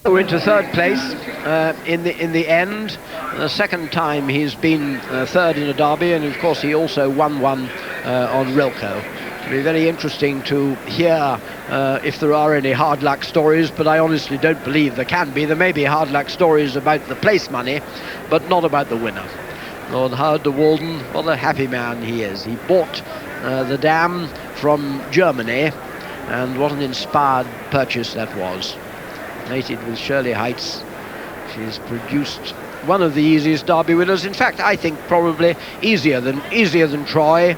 We're into third place in the end. The second time he's been third in a derby, and of course he also won one on Rilco. It'll be very interesting to hear if there are any hard luck stories, but I honestly don't believe there can be. There may be hard luck stories about the place money, but not about the winner. Lord Howard de Walden, what a happy man he is. He bought the dam from Germany, and what an inspired purchase that was. Mated with Shirley Heights, she's produced one of the easiest Derby winners. In fact, I think probably easier than Troy.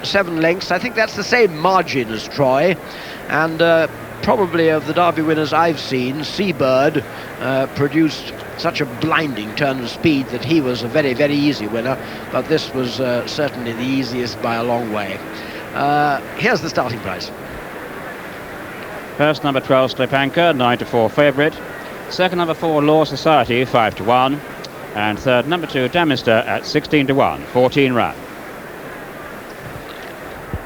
7 lengths. I think that's the same margin as Troy, and probably of the Derby winners I've seen, Seabird produced such a blinding turn of speed that he was a very, very easy winner, but this was certainly the easiest by a long way. Here's the starting price. First, number 12, Slip Anchor, 9-4 favourite. Second, number 4, Law Society, 5-1. And third, number 2, Damister at 16-1, 14 run.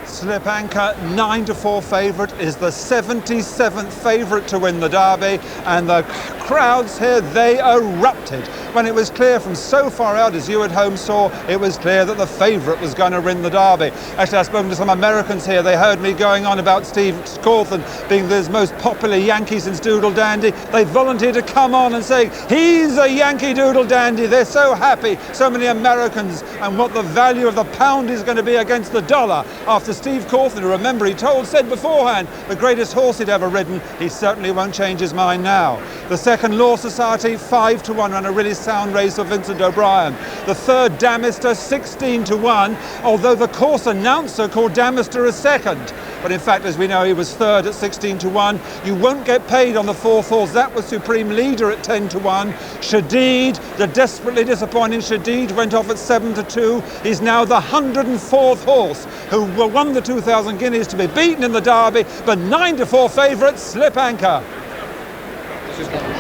Slip Anchor, 9-4 favourite, is the 77th favourite to win the Derby, and the crowds here, they erupted when it was clear from so far out, as you at home saw, it was clear that the favourite was going to win the Derby. Actually, I've spoken to some Americans here. They heard me going on about Steve Cawthon being the most popular Yankee since Doodle Dandy. They volunteered to come on and say, he's a Yankee Doodle Dandy. They're so happy, so many Americans, and what the value of the pound is going to be against the dollar after Steve Cawthon, who, remember, said beforehand the greatest horse he'd ever ridden. He certainly won't change his mind now. The second, Law Society, 5-1, ran a really sound race for Vincent O'Brien. The third, Damister, 16-1, although the course announcer called Damister a second. But in fact, as we know, he was third at 16-1. You won't get paid on the fourth horse. That was Supreme Leader at 10-1. Shadid, the desperately disappointing Shadid, went off at 7-2. He's now the 104th horse who won the 2,000 guineas to be beaten in the Derby, but 9-4 favourite, Slip Anchor.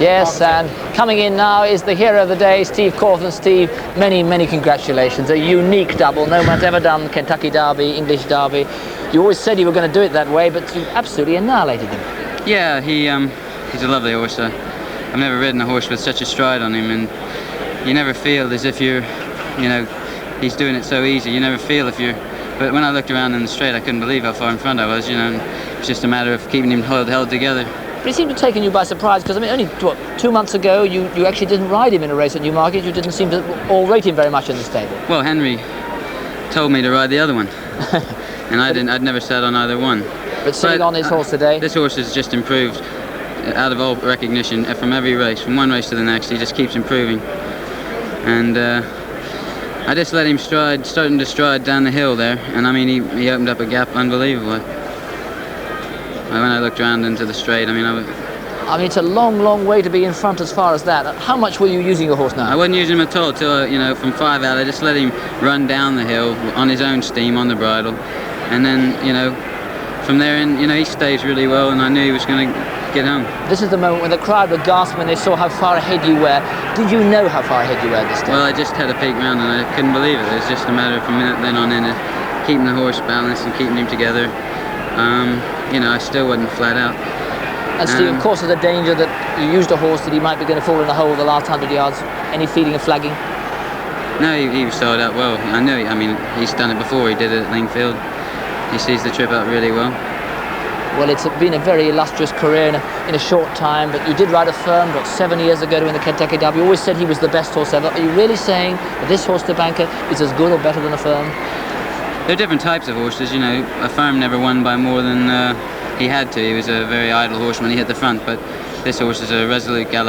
Yes, and coming in now is the hero of the day, Steve Cawthon. Steve, many, many congratulations. A unique double. No one's ever done Kentucky Derby, English Derby. You always said you were going to do it that way, but you absolutely annihilated him. Yeah, he's a lovely horse. I've never ridden a horse with such a stride on him, and you never feel as if he's doing it so easy. You never feel if you're... But when I looked around in the straight, I couldn't believe how far in front I was, and it's just a matter of keeping him held together. But it seemed to have taken you by surprise, because, I mean, only, 2 months ago, you actually didn't ride him in a race at Newmarket. You didn't seem to all rate him very much in the stable. Well, Henry told me to ride the other one, and I'd never sat on either one. But sitting on his horse today? This horse has just improved out of all recognition from every race. From one race to the next, he just keeps improving. And I just let him starting to stride down the hill there, and I mean, he opened up a gap unbelievably. When I looked around into the straight, I mean, it's a long, long way to be in front as far as that. How much were you using your horse now? I wasn't using him at all till, from 5 out. I just let him run down the hill on his own steam, on the bridle. And then, from there in, he stays really well, and I knew he was going to get home. This is the moment when the crowd were gasping when they saw how far ahead you were. Did you know how far ahead you were this day? Well, I just had a peek round, and I couldn't believe it. It was just a matter of a minute then on in, keeping the horse balanced and keeping him together. I still wasn't flat out. And Steve, of course, there's a danger that you used a horse that he might be going to fall in a hole the last 100 yards. Any feeling of flagging? No, he started out well. I know. He's done it before. He did it at Lingfield. He sees the trip out really well. Well, it's been a very illustrious career in a short time, but you did ride a firm, 7 years ago to win the Kentucky Derby. You always said he was the best horse ever. Are you really saying that this horse, Slip Anchor, is as good or better than a firm? There are different types of horses. A firm never won by more than he had to. He was a very idle horse when he hit the front, but this horse is a resolute gallop.